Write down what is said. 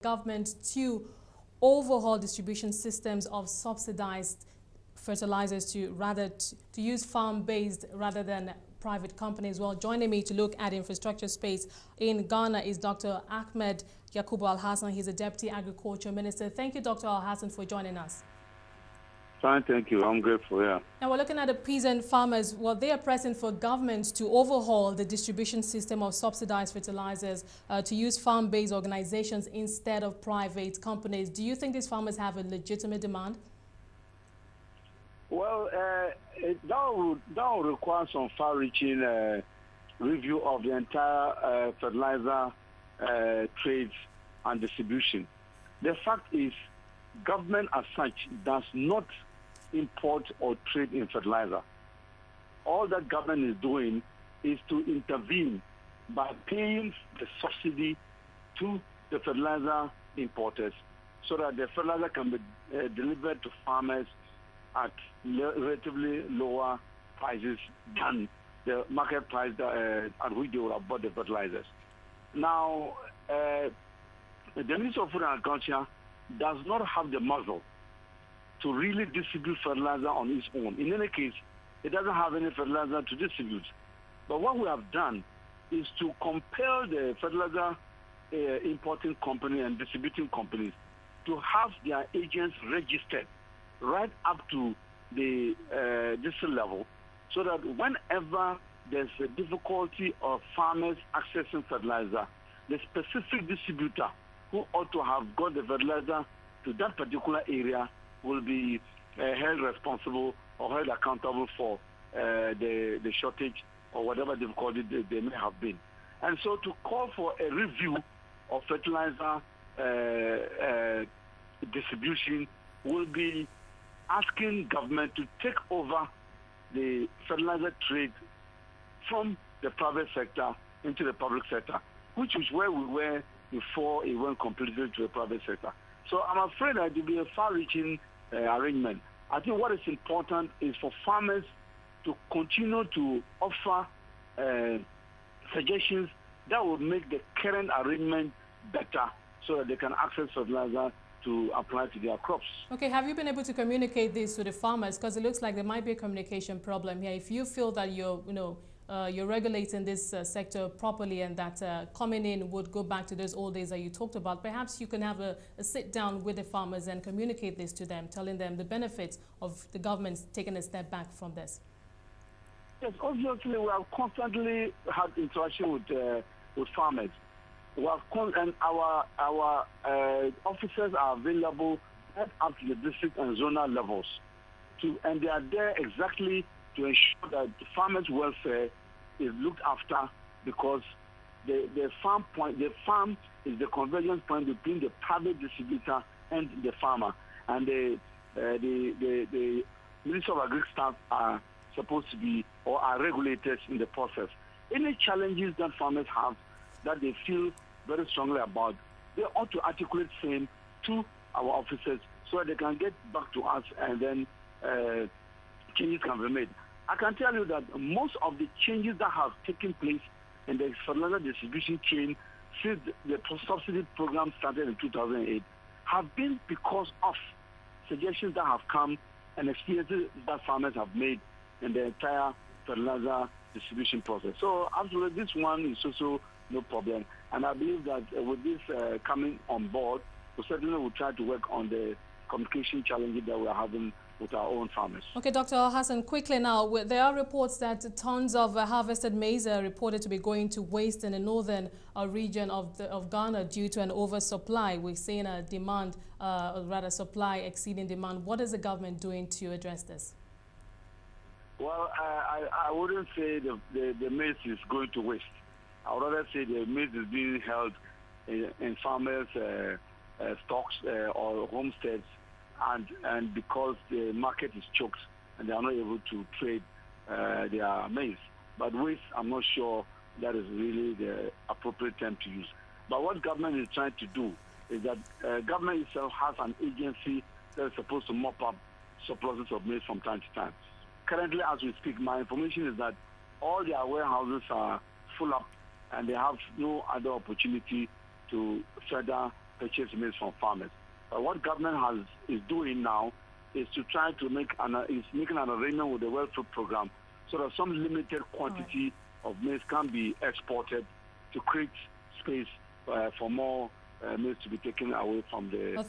government to overhaul distribution systems of subsidized fertilizers to use farm-based rather than private companies. Well, joining me to look at infrastructure space in Ghana is Dr. Ahmed Yakubu Al-Hassan. He's a Deputy Agriculture Minister. Thank you, Dr. Al-Hassan, for joining us. Fine, thank you. I'm grateful, yeah. Now we're looking at the peasant farmers. Well, they are pressing for governments to overhaul the distribution system of subsidized fertilizers to use farm-based organizations instead of private companies. Do you think these farmers have a legitimate demand? Well, that will require some far-reaching review of the entire fertilizer trade and distribution. The fact is, government as such does not import or trade in fertilizer. All that government is doing is to intervene by paying the subsidy to the fertilizer importers so that the fertilizer can be delivered to farmers at relatively lower prices than the market price at which they would have bought the fertilizers. Now, the Minister of Food and Agriculture does not have the muscle to really distribute fertilizer on its own. In any case, it doesn't have any fertilizer to distribute. But what we have done is to compel the fertilizer importing company and distributing companies to have their agents registered right up to the district level, so that whenever there's a difficulty of farmers accessing fertilizer, the specific distributor who ought to have got the fertilizer to that particular area will be held responsible or held accountable for the shortage or whatever difficulty they may have been. And so to call for a review of fertilizer distribution will be asking government to take over the fertilizer trade from the private sector into the public sector, which is where we were before it went completely to the private sector. So I'm afraid that it will be a far-reaching arrangement. I think what is important is for farmers to continue to offer suggestions that will make the current arrangement better so that they can access fertilizer to apply to their crops. Okay, have you been able to communicate this to the farmers? Because it looks like there might be a communication problem here. If you feel that you're regulating this sector properly and that coming in would go back to those old days that you talked about, perhaps you can have a sit down with the farmers and communicate this to them, telling them the benefits of the government taking a step back from this. Yes, obviously we have constantly had interaction with farmers. And our officers are available right up to the district and zonal levels, and they are there exactly to ensure that the farmers' welfare is looked after, because the farm is the convergence point between the private distributor and the farmer, and the Ministry of Agriculture staff are supposed to be or are regulators in the process. Any challenges that farmers have that they feel very strongly about, they ought to articulate same to our officers so that they can get back to us and then changes can be made. I can tell you that most of the changes that have taken place in the fertilizer distribution chain since the subsidy program started in 2008 have been because of suggestions that have come and experiences that farmers have made in the entire fertilizer distribution process. So absolutely, this one is also no problem. And I believe that with this coming on board, we certainly will try to work on the communication challenges that we are having with our own farmers. Okay, Dr. Al-Hassan, quickly now, there are reports that tons of harvested maize are reported to be going to waste in the northern region of Ghana due to an oversupply. We're seeing a demand, or rather supply exceeding demand. What is the government doing to address this? Well, I wouldn't say the maize is going to waste. I would rather say the maize is being held in farmers' stocks or homesteads, and because the market is choked and they are not able to trade their maize. But waste, I'm not sure that is really the appropriate term to use. But what government is trying to do is that government itself has an agency that is supposed to mop up surpluses of maize from time to time. Currently, as we speak, my information is that all their warehouses are full up and they have no other opportunity to further purchase maize from farmers. What government is doing now is to try to making an arrangement with the World Food Program so that some limited quantity of maize can be exported to create space for more maize to be taken away from the